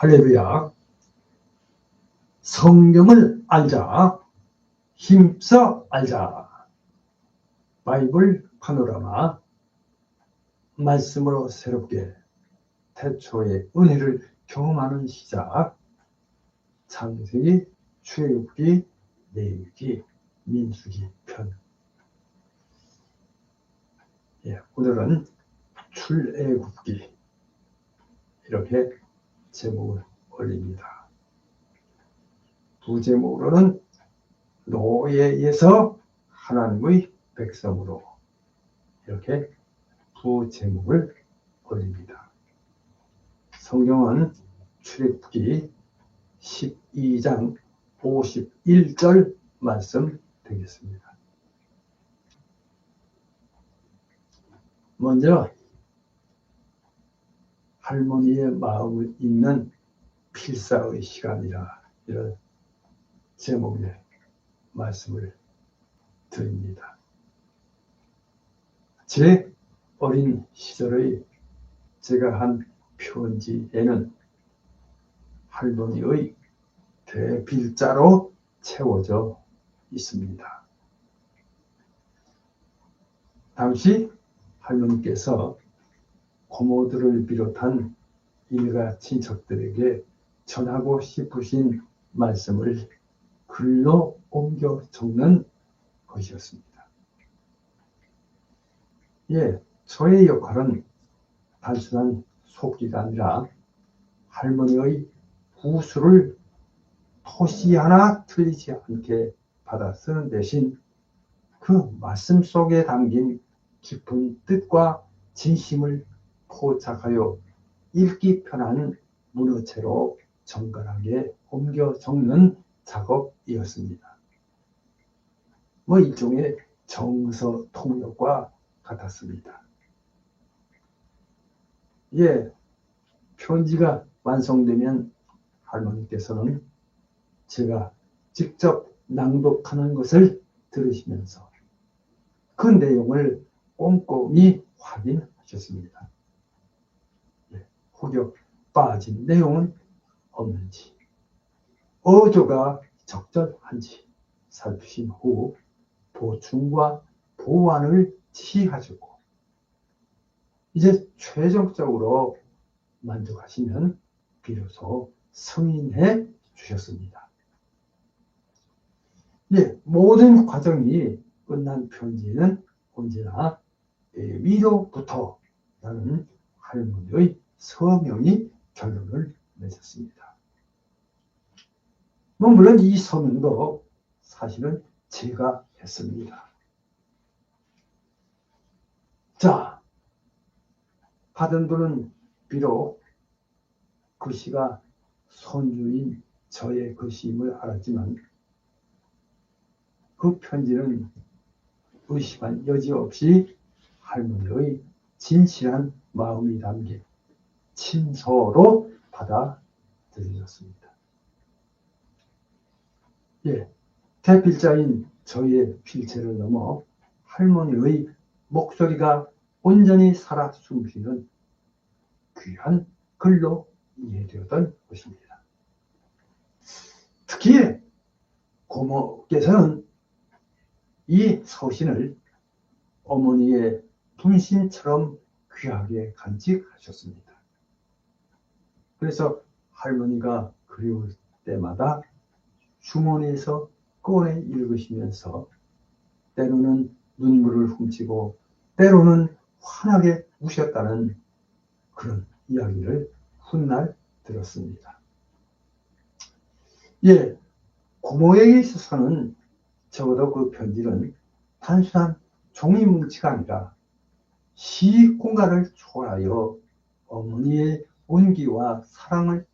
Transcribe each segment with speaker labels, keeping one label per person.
Speaker 1: 할렐루야. 성경을 알자. 힘써 알자. 바이블 파노라마. 말씀으로 새롭게 태초의 은혜를 경험하는 시작. 창세기, 출애굽기, 레위기, 민수기 편. 오늘은 출애굽기 이렇게 제목을 올립니다. 부제목으로는 노예에서 하나님의 백성으로 이렇게 부제목을 올립니다. 성경은 출애굽기 12장 51절 말씀 되겠습니다. 먼저 할머니의 마음을 읽는 필사의 시간이라 이런 제목의 말씀을 드립니다. 제 어린 시절의 제가 한 편지에는 할머니의 대필자로 채워져 있습니다. 당시 할머니께서 고모들을 비롯한 일가 친척들에게 전하고 싶으신 말씀을 글로 옮겨 적는 것이었습니다. 저의 역할은 단순한 속기가 아니라 할머니의 후수를 토시 하나 틀리지 않게 받아 쓰는 대신 그 말씀 속에 담긴 깊은 뜻과 진심을 포착하여 읽기 편한 문어체로 정갈하게 옮겨 적는 작업이었습니다. 일종의 정서 통역과 같았습니다. 편지가 완성되면 할머니께서는 제가 직접 낭독하는 것을 들으시면서 그 내용을 꼼꼼히 확인하셨습니다. 혹여 빠진 내용은 없는지, 어조가 적절한지 살피신 후 보충과 보완을 지시하셨고, 이제 최종적으로 만족하시면 비로소 승인해 주셨습니다. 모든 과정이 끝난 편지에는 언제나 위로부터 라는 할머니의 서명이 결론을 맺었습니다. 물론 이 서명도 사실은 제가 했습니다. 받은 분은 비록 글씨가 손주인 저의 글씨임을 알았지만 그 편지는 의심한 여지 없이 할머니의 진실한 마음이 담긴 친서로 받아들여졌습니다. 대필자인 저의 필체를 넘어 할머니의 목소리가 온전히 살아 숨쉬는 귀한 글로 이해되었던 것입니다. 특히 고모께서는 이 서신을 어머니의 분신처럼 귀하게 간직하셨습니다. 그래서 할머니가 그리울 때마다 주머니에서 꺼내 읽으시면서 때로는 눈물을 훔치고 때로는 환하게 우셨다는 그런 이야기를 훗날 들었습니다. 고모에게 있어서는 적어도 그 편지는 단순한 종이 뭉치가 아니라 시 공간을 초월하여 어머니의 온기와 사랑을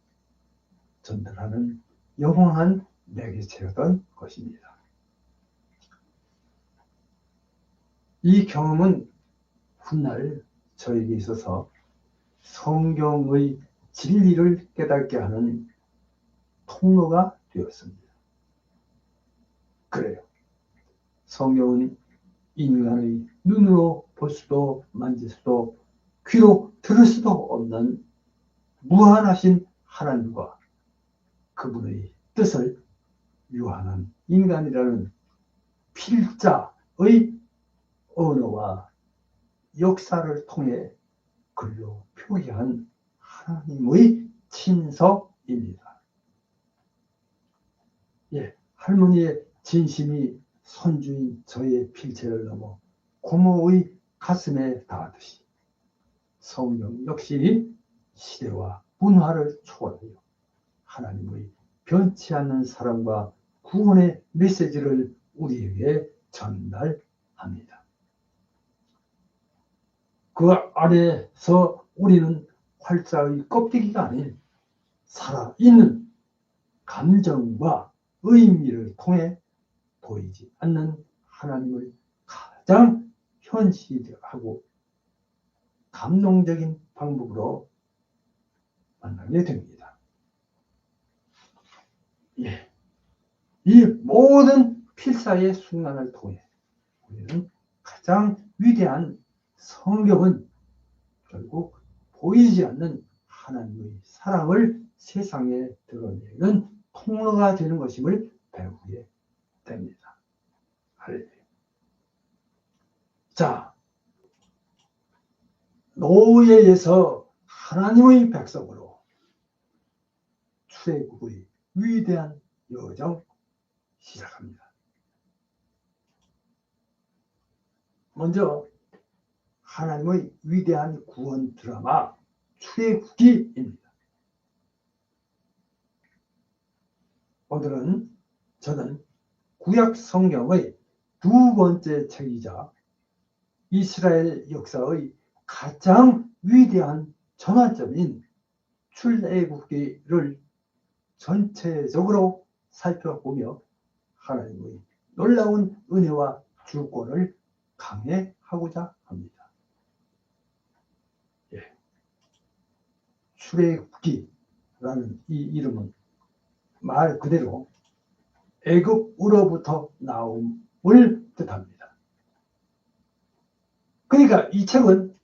Speaker 1: 전달하는 영원한 매개체였던 것입니다. 이 경험은 훗날 저에게 있어서 성경의 진리를 깨닫게 하는 통로가 되었습니다. 그래요. 성경은 인간의 눈으로 볼 수도 만질 수도 귀로 들을 수도 없는 무한하신 하나님과 그분의 뜻을 유한한 인간이라는 필자의 언어와 역사를 통해 글로 표기한 하나님의 친서입니다. 예, 할머니의 진심이 손주인 저의 필체를 넘어 고모의 가슴에 닿았듯이 성경 역시 시대와 문화를 초월하여 하나님의 변치 않는 사랑과 구원의 메시지를 우리에게 전달합니다. 그 안에서 우리는 활자의 껍데기가 아닌 살아있는 감정과 의미를 통해 보이지 않는 하나님을 가장 현실하고 감동적인 방법으로 만나게 됩니다. 예. 이 모든 필사의 순간을 통해 우리는 가장 위대한 성경은 결국 보이지 않는 하나님의 사랑을 세상에 드러내는 통로가 되는 것임을 배우게 됩니다. 할렐루야. 자, 노예에서 하나님의 백성으로 출애굽의 위대한 여정 시작합니다. 먼저 하나님의 위대한 구원 드라마 출애굽기입니다. 오늘은 저는 구약 성경의 두 번째 책이자 이스라엘 역사의 가장 위대한 전환점인 출애굽기를 전체적으로 살펴보며 하나님의 놀라운 은혜와 주권을 강해하고자 합니다. 예. 출애굽기라는 이 이름은 말 그대로 애굽으로부터 나옴을 뜻합니다. 그러니까 이 책은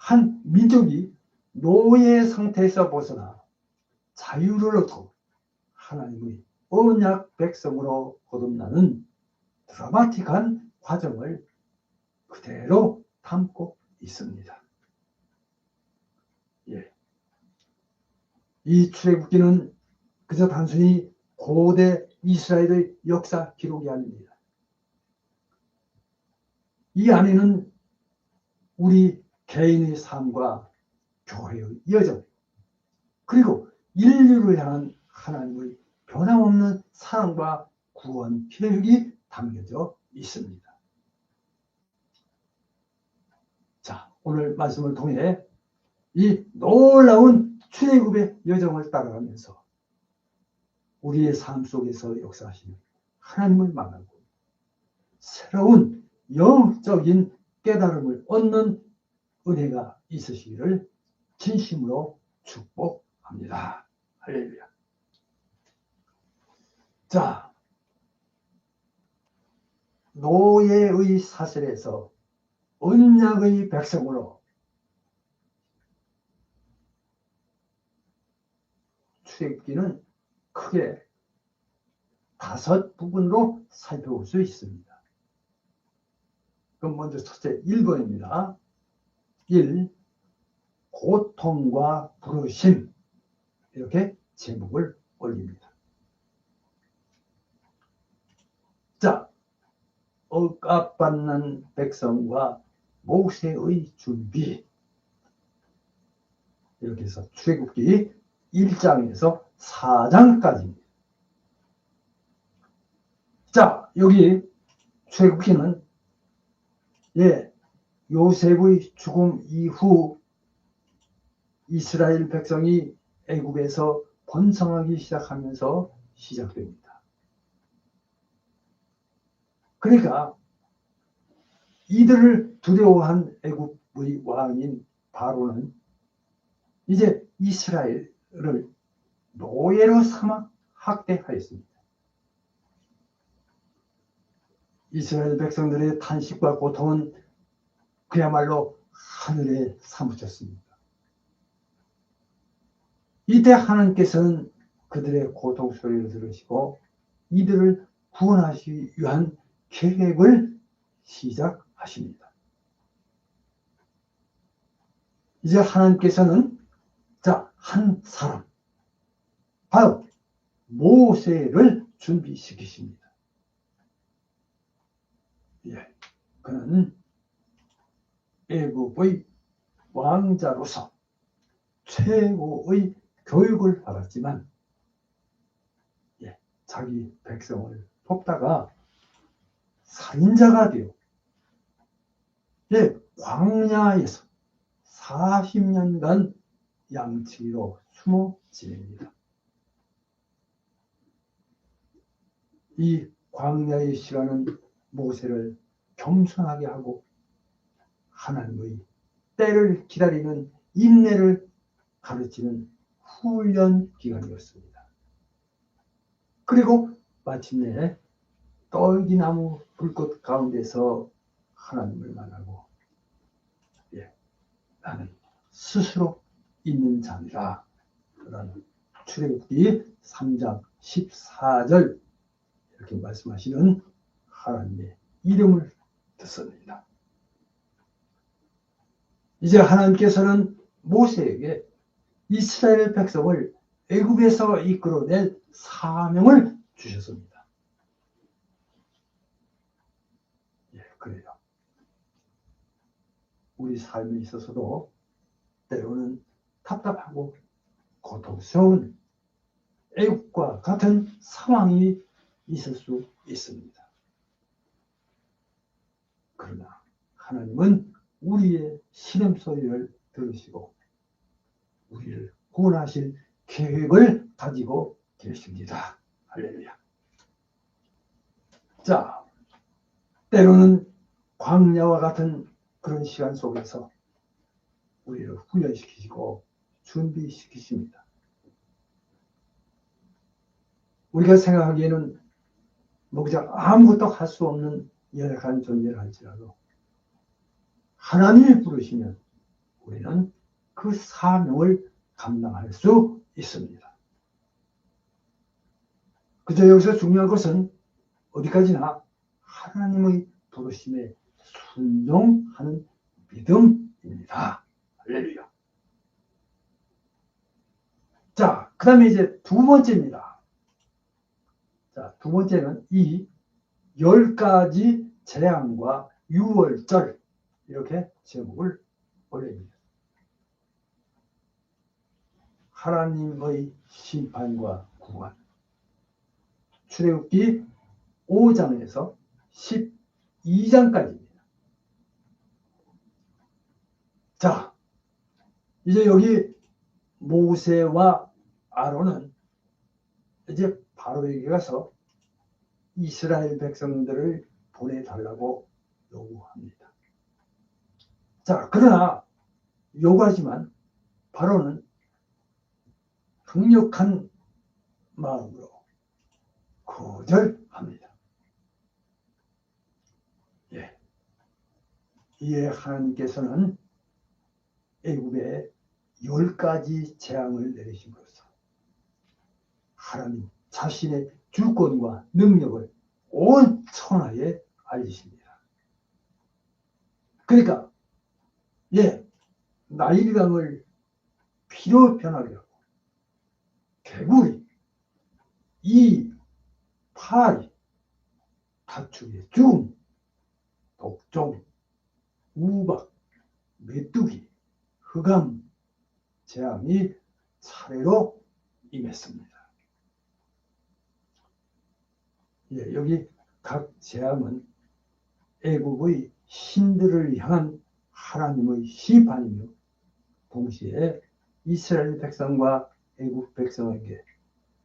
Speaker 1: 한 민족이 노예 상태에서 벗어나 자유를 얻고 하나님의 언약 백성으로 거듭나는 드라마틱한 과정을 그대로 담고 있습니다. 예. 이 출애굽기는 그저 단순히 고대 이스라엘의 역사 기록이 아닙니다. 이 안에는 우리 개인의 삶과 교회의 여정, 그리고 인류를 향한 하나님의 변함없는 사랑과 구원 계획이 담겨져 있습니다. 자, 오늘 말씀을 통해 이 놀라운 출애굽의 여정을 따라가면서 우리의 삶 속에서 역사하시는 하나님을 만나고 새로운 영적인 깨달음을 얻는 은혜가 있으시기를 진심으로 축복합니다. 할렐루야. 자, 노예의 사슬에서 언약의 백성으로 출애굽기는 크게 5 부분으로 살펴볼 수 있습니다. 그럼 먼저 첫째 1번입니다. 1. 고통과 부르심, 이렇게 제목을 올립니다. 자, 억압받는 백성과 모세의 준비, 이렇게 해서 출애굽기 1장에서 4장까지입니다. 자, 여기 출애굽기는 요셉의 죽음 이후 이스라엘 백성이 애굽에서 번성하기 시작하면서 시작됩니다. 그러니까 이들을 두려워한 애굽의 왕인 바로는 이제 이스라엘을 노예로 삼아 학대하였습니다. 이스라엘 백성들의 탄식과 고통은 그야말로 하늘에 사무쳤습니다. 이때 하나님께서는 그들의 고통 소리를 들으시고 이들을 구원하시기 위한 계획을 시작하십니다. 이제 하나님께서는 한 사람, 바로 모세를 준비시키십니다. 그는 애굽의 왕자로서 최고의 교육을 받았지만 자기 백성을 돕다가 살인자가 되어 광야에서 40년간 양치기로 숨어 지냅니다. 이 광야의 시간은 모세를 겸손하게 하고 하나님의 때를 기다리는 인내를 가르치는 훈련 기간이었습니다. 그리고 마침내 떨기나무 불꽃 가운데서 하나님을 만나고 나는 스스로 있는 자니라 라는 출애굽기 3장 14절 이렇게 말씀하시는 하나님의 이름을 듣습니다. 이제 하나님께서는 모세에게 이스라엘 백성을 애굽에서 이끌어낼 사명을 주셨습니다. 그래요. 우리 삶에 있어서도 때로는 답답하고 고통스러운 애굽과 같은 상황이 있을 수 있습니다. 그러나 하나님은 우리의 신음 소리를 들으시고 우리를 구원하실 계획을 가지고 계십니다. 할렐루야. 때로는 광야와 같은 그런 시간 속에서 우리를 훈련시키시고 준비시키십니다. 우리가 생각하기에는 그냥 아무것도 할 수 없는 연약한 존재를 할지라도 하나님이 부르시면 우리는 그 사명을 감당할 수 있습니다. 그저 여기서 중요한 것은 어디까지나 하나님의 부르심에 순종하는 믿음입니다. 할렐루야. 그 다음에 이제 두 번째입니다. 두 번째는 이 10가지 재앙과 유월절 이렇게 제목을 올립니다. 하나님의 심판과 구원. 출애굽기 5장에서 12장까지입니다. 이제 여기 모세와 아론은 이제 바로에게 가서 이스라엘 백성들을 보내달라고 요구합니다. 그러나 요구하지만 바로는 강력한 마음으로 거절합니다. 이에 하나님께서는 애굽에 10가지 재앙을 내리심으로써 하나님 자신의 주권과 능력을 온 천하에 알리십니다. 그러니까 나일강을 피로 변하게 하고 개구리, 이, 파리, 가축의 죽음, 독종, 우박, 메뚜기, 흑암 재앙이 차례로 임했습니다. 여기 각 재앙은 애국의 신들을 향한 하나님의 심판이며 동시에 이스라엘 백성과 애국 백성에게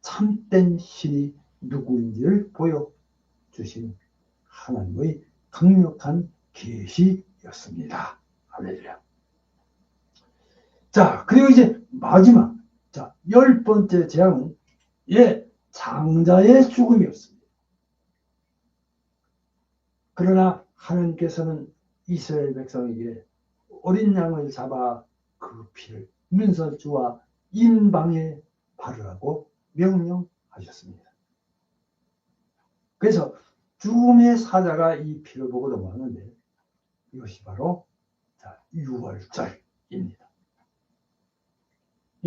Speaker 1: 참된 신이 누구인지를 보여주신 하나님의 강력한 계시였습니다. 할렐루야. 그리고 이제 마지막 10번째 재앙은 장자의 죽음이었습니다. 그러나 하나님께서는 이스라엘 백성에게 어린 양을 잡아 그 피를 문설주와 인방에 바르라고 명령하셨습니다. 그래서 죽음의 사자가 이 피를 보고 넘어가는데 이것이 바로 6월절입니다.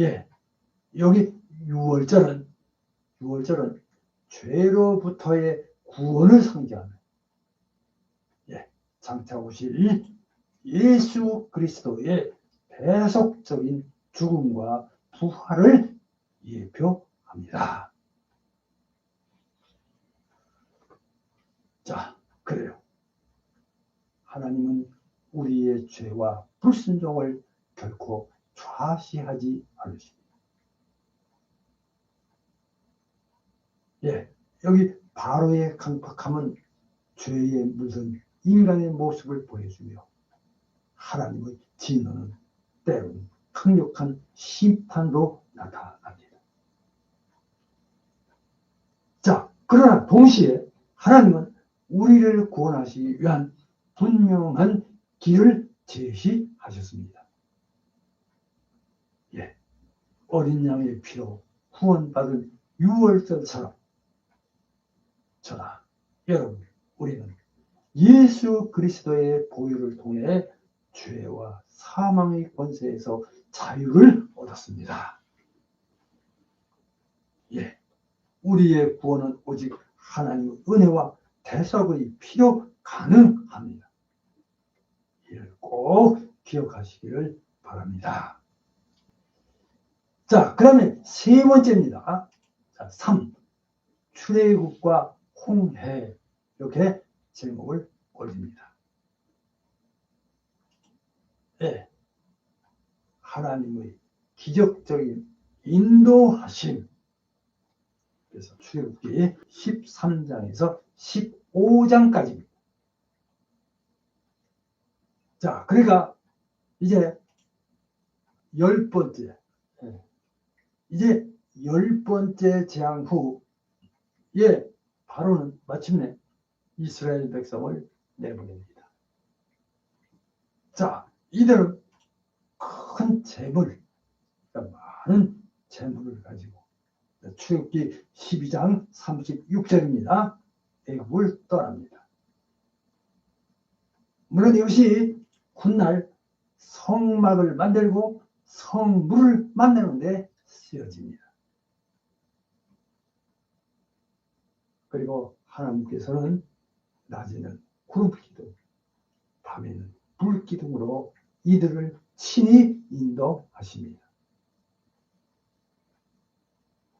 Speaker 1: 예, 여기 6월절은 죄로부터의 구원을 상징하는 장차 오실 예수 그리스도의 배속적인 죽음과 부활을 예표합니다. 자, 그래요. 하나님은 우리의 죄와 불순종을 결코 좌시하지 않으십니다. 예, 여기 바로의 강팍함은 죄에 묻은 인간의 모습을 보여주며 하나님의 진노는 때로는 강력한 심판으로 나타납니다. 자, 그러나 동시에 하나님은 우리를 구원하시기 위한 분명한 길을 제시하셨습니다. 예, 어린 양의 피로 구원받은 6월절처럼 저나 여러분, 우리는 예수 그리스도의 보혈을 통해 죄와 사망의 권세에서 자유를 얻었습니다. 예, 우리의 구원은 오직 하나님의 은혜와 대속의 피로 가능합니다. 이를 꼭 기억하시기를 바랍니다. 자, 그러면 세 번째입니다. 자, 3. 출애굽과 홍해, 이렇게 제목을 올립니다. 네. 하나님의 기적적인 인도하심. 그래서 출애굽기 13장에서 15장까지입니다. 자, 그러니까 이제 10번째, 이제 10번째 재앙 후에 바로는 마침내 이스라엘 백성을 내보냅니다. 자, 이들은 큰 재물, 그러니까 많은 재물을 가지고 출애굽기 12장 36절입니다. 애굽을 떠납니다. 물론 이것이 훗날 성막을 만들고 성물을 만드는데 쓰여집니다. 그리고 하나님께서는 낮에는 구름기둥, 밤에는 불기둥으로 이들을 친히 인도하십니다.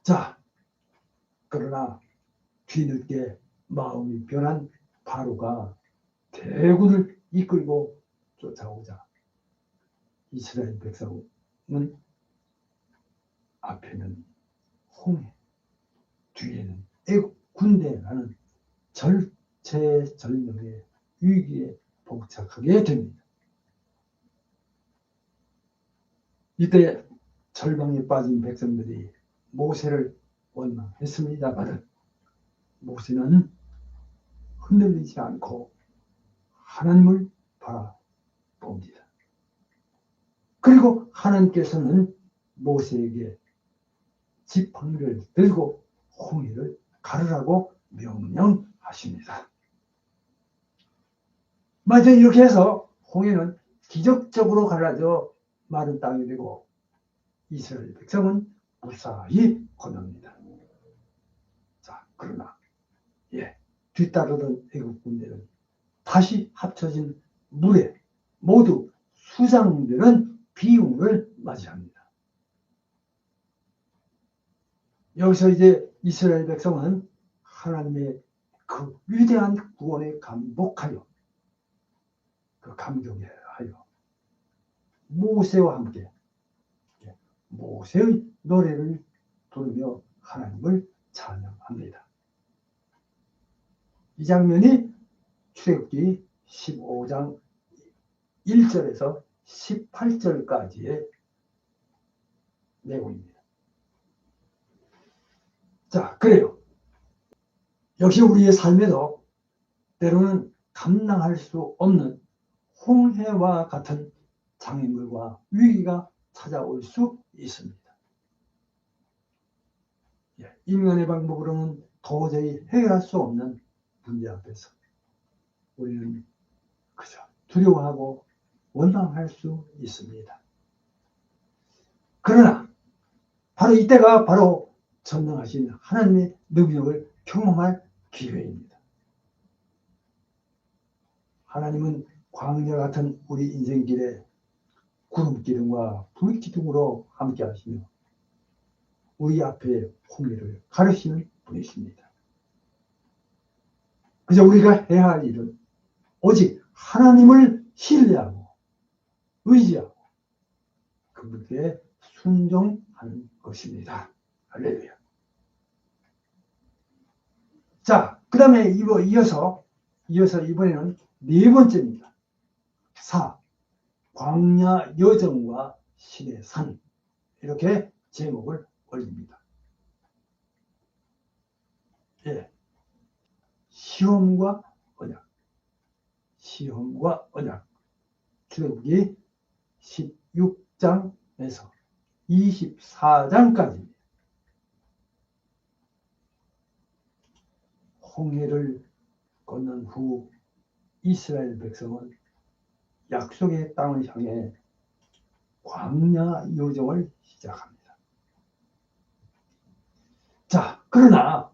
Speaker 1: 자, 그러나 뒤늦게 마음이 변한 바로가 대군을 이끌고 쫓아오자 이스라엘 백성은 앞에는 홍해, 뒤에는 애국 군대라는 절체절명의 위기에 봉착하게 됩니다. 이때 절망에 빠진 백성들이 모세를 원망했습니다만 모세는 흔들리지 않고 하나님을 바라봅니다. 그리고 하나님께서는 모세에게 지팡이를 들고 홍해를 가르라고 명령하십니다. 맞아, 이렇게 해서 홍해는 기적적으로 갈라져 마른 땅이 되고 이스라엘 백성은 무사히 건넙니다. 자, 그러나 뒤따르던 애국 군대는 다시 합쳐진 물에 모두 수장되는 비용을 맞이합니다. 여기서 이제 이스라엘 백성은 하나님의 그 위대한 구원에 감복하여 그 감격에 하여 모세와 함께 모세의 노래를 부르며 하나님을 찬양합니다. 이 장면이 출애굽기 15장 1절에서 18절까지의 내용입니다. 자, 그래요. 역시 우리의 삶에도 때로는 감당할 수 없는 홍해와 같은 장애물과 위기가 찾아올 수 있습니다. 인간의 방법으로는 도저히 해결할 수 없는 문제 앞에서 우리는 그저 두려워하고 원망할 수 있습니다. 그러나 바로 이때가 바로 전능하신 하나님의 능력을 경험할 기회입니다. 하나님은 광야 같은 우리 인생길에 구름기둥과 불기둥으로 함께 하시며 우리 앞에 홍해를 가르치는 분이십니다. 그저 우리가 해야 할 일은 오직 하나님을 신뢰하고 의지하고 그분께 순종하는 것입니다. 할렐루야. 자, 그 다음에 이어서 이번에는 네 번째입니다. 4. 광야 여정과 신의 산. 이렇게 제목을 올립니다. 시험과 언약. 시험과 언약. 출애굽기 16장에서 24장까지 홍해를 건넌 후 이스라엘 백성은 약속의 땅을 향해 광야 여정을 시작합니다. 자, 그러나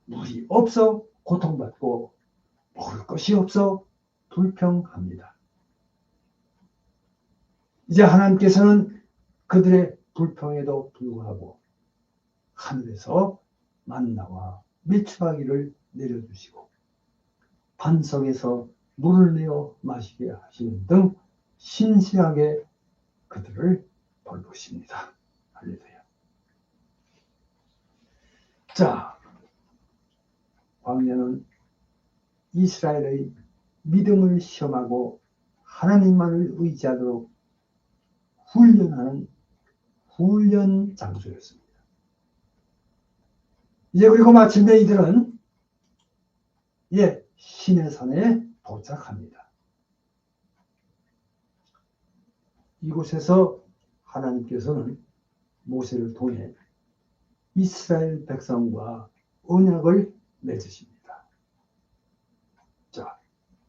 Speaker 1: 물이 없어 고통받고 먹을 것이 없어 불평합니다. 이제 하나님께서는 그들의 불평에도 불구하고 하늘에서 만나와 메추라기를 내려주시고 반석에서 물을 내어 마시게 하시는 등 신실하게 그들을 돌보십니다. 할렐루야. 자, 광야는 이스라엘의 믿음을 시험하고 하나님만을 의지하도록 훈련하는 훈련 장소였습니다. 이제 그리고 마침내 이들은 신의 산에 도착합니다. 이곳에서 하나님께서는 모세를 통해 이스라엘 백성과 언약을 맺으십니다. 자,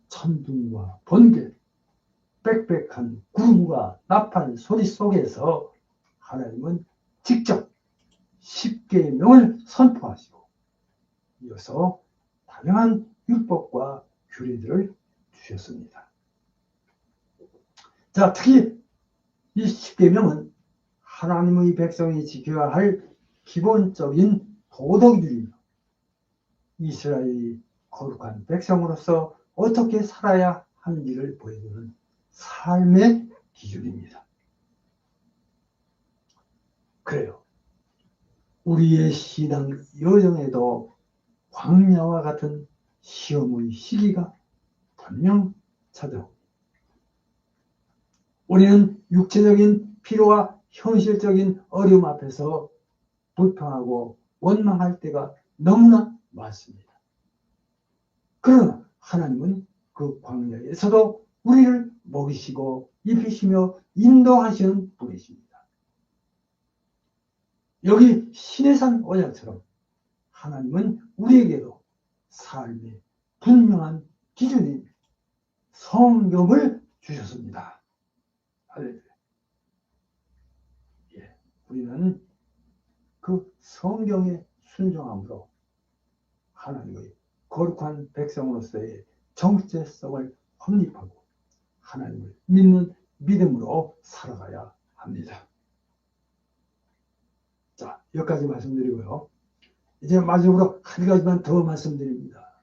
Speaker 1: 천둥과 번개, 빽빽한 구름과 나팔 소리 속에서 하나님은 직접 10계명을 선포하시고 이어서 다양한 율법과 규례들을 주셨습니다. 자, 특히 이 10계명은 하나님의 백성이 지켜야 할 기본적인 도덕이며 이스라엘이 거룩한 백성으로서 어떻게 살아야 하는지를 보여주는 삶의 기준입니다. 그래요. 우리의 신앙 여정에도 광야와 같은 시험의 시기가 분명 찾아옵니다. 우리는 육체적인 피로와 현실적인 어려움 앞에서 불평하고 원망할 때가 너무나 많습니다. 그러나 하나님은 그 광야에서도 우리를 먹이시고 입히시며 인도하시는 분이십니다. 여기 시내산 언약처럼 하나님은 우리에게도 삶의 분명한 기준인 성경을 주셨습니다. 할렐루야. 우리는 그 성경에 순종함으로 하나님의 거룩한 백성으로서의 정체성을 확립하고 하나님을 믿는 믿음으로 살아가야 합니다. 자, 여기까지 말씀드리고요. 이제 마지막으로 한 가지만 더 말씀드립니다.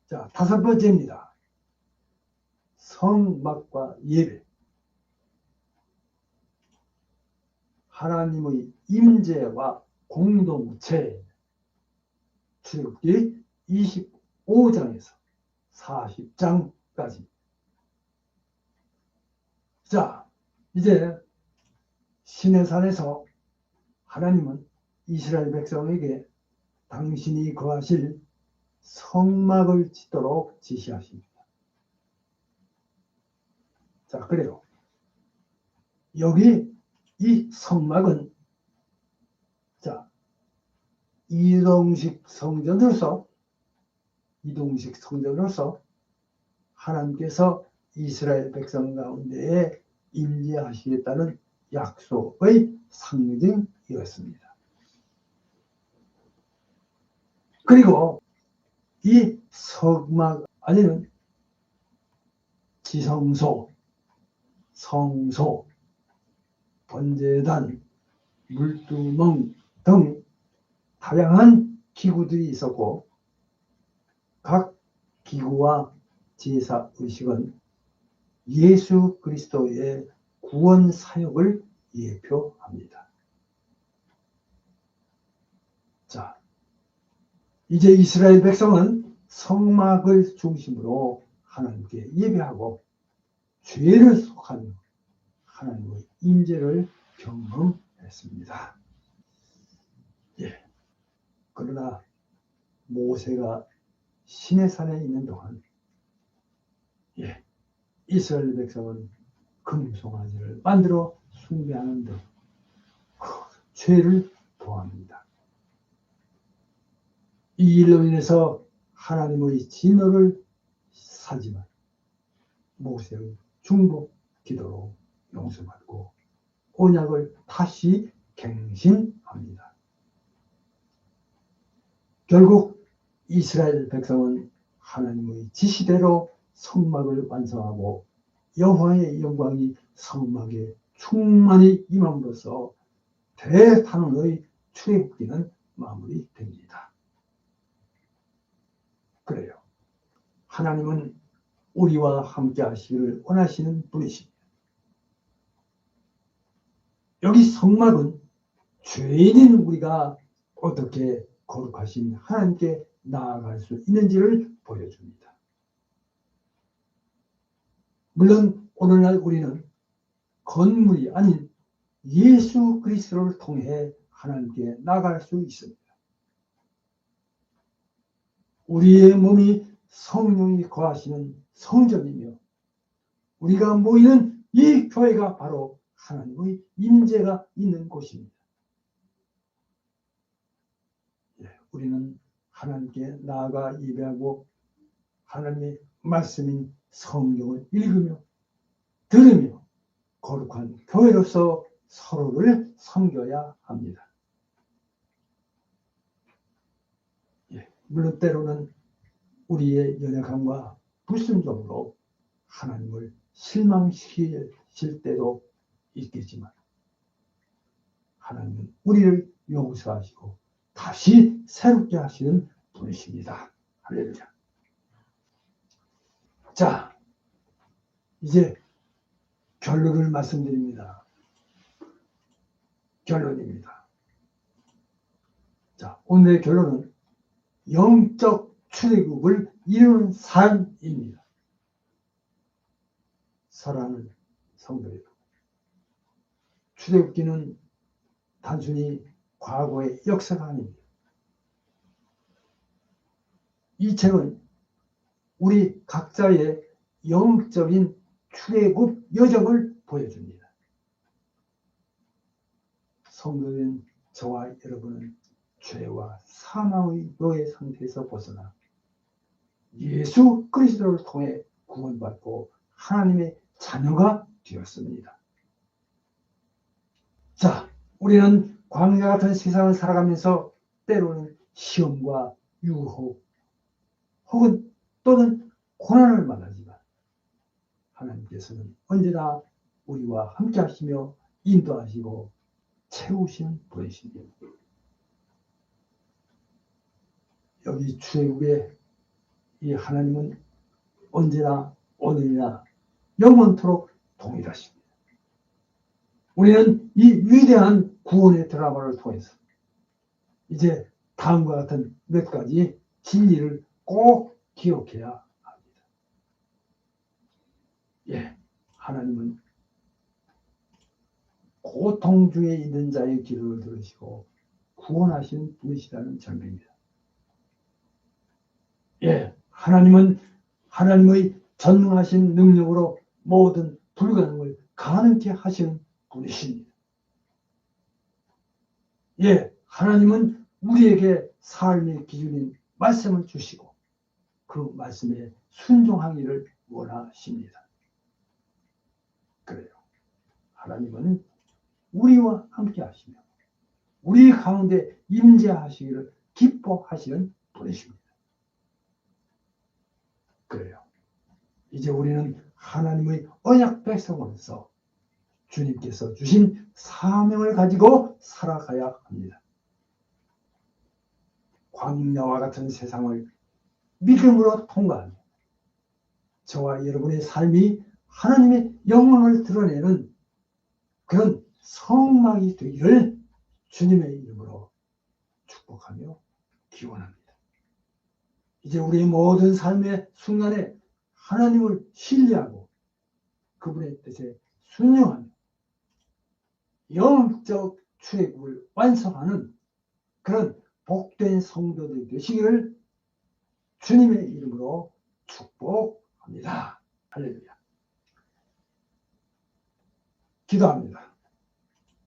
Speaker 1: 자, 5번째입니다. 성막과 예배. 하나님의 임재와 공동체. 출애굽기 25장에서 40장까지. 자, 이제 시내산에서 하나님은 이스라엘 백성에게 당신이 거하실 성막을 짓도록 지시하십니다. 자, 그래요. 여기 이 성막은 자, 이동식 성전으로서 하나님께서 이스라엘 백성 가운데에 임재하시겠다는 약속의 상징이었습니다. 그리고 이 성막 안에는 지성소, 성소, 번제단, 물두멍 등 다양한 기구들이 있었고, 각 기구와 제사 의식은 예수 그리스도의 구원 사역을 예표합니다. 자, 이제 이스라엘 백성은 성막을 중심으로 하나님께 예배하고 죄를 속한 하나님의 임재를 경험했습니다. 예. 그러나 모세가 시내산에 있는 동안 이스라엘 백성은 금송아지를 만들어 숭배하는 등 죄를 범합니다. 이 일로 인해서 하나님의 진노를 사지만 모세의 중복 기도로 용서받고 언약을 다시 갱신합니다. 결국 이스라엘 백성은 하나님의 지시대로 성막을 완성하고 여호와의 영광이 성막에 충만히 임함으로써 대단원의 출애굽기는 마무리됩니다. 그래요. 하나님은 우리와 함께 하시기를 원하시는 분이십니다. 여기 성막은 죄인인 우리가 어떻게 거룩하신 하나님께 나아갈 수 있는지를 보여줍니다. 물론 오늘날 우리는 건물이 아닌 예수 그리스도를 통해 하나님께 나아갈 수 있습니다. 우리의 몸이 성령이 거하시는 성전이며 우리가 모이는 이 교회가 바로 하나님의 임재가 있는 곳입니다. 우리는 하나님께 나아가 예배하고 하나님의 말씀인 성경을 읽으며 들으며 거룩한 교회로서 서로를 섬겨야 합니다. 물론 때로는 우리의 연약함과 불순종으로 하나님을 실망시킬 때도 있겠지만 하나님은 우리를 용서하시고 다시 새롭게 하시는 분이십니다. 할렐루야. 자, 이제 결론을 말씀드립니다. 결론입니다. 자, 오늘의 결론은 영적 출애굽을 이루는 삶입니다. 사랑하는 성도 여러분, 출애굽기는 단순히 과거의 역사가 아닙니다. 이 책은 우리 각자의 영적인 출애굽 여정을 보여줍니다. 성도인 저와 여러분은 죄와 사망의 노예 상태에서 벗어나 예수 그리스도를 통해 구원받고 하나님의 자녀가 되었습니다. 자, 우리는 광야 같은 세상을 살아가면서 때로는 시험과 유혹 혹은 또는 고난을 만나지만 하나님께서는 언제나 우리와 함께 하시며 인도하시고 채우시는 분이십니다. 여기 출애굽의 이 하나님은 언제나 오늘이나 영원토록 동일하십니다. 우리는 이 위대한 구원의 드라마를 통해서 이제 다음과 같은 몇 가지 진리를 꼭 기억해야 합니다. 하나님은 고통 중에 있는 자의 기도를 들으시고 구원하시는 분이시라는 점입니다. 하나님은 하나님의 전능하신 능력으로 모든 불가능을 가능케 하시는 분이십니다. 하나님은 우리에게 삶의 기준인 말씀을 주시고 그 말씀에 순종하기를 원하십니다. 그래요. 하나님은 우리와 함께 하시며 우리 가운데 임재하시기를 기뻐하시는 분이십니다. 그래요. 이제 우리는 하나님의 언약 백성으로서 주님께서 주신 사명을 가지고 살아가야 합니다. 광야와 같은 세상을 믿음으로 통과하며 저와 여러분의 삶이 하나님의 영광을 드러내는 그런 성막이 되기를 주님의 이름으로 축복하며 기원합니다. 이제 우리의 모든 삶의 순간에 하나님을 신뢰하고 그분의 뜻에 순종하며 영적 출애굽을 완성하는 그런 복된 성도들이 되시기를 주님의 이름으로 축복합니다. 할렐루야. 기도합니다.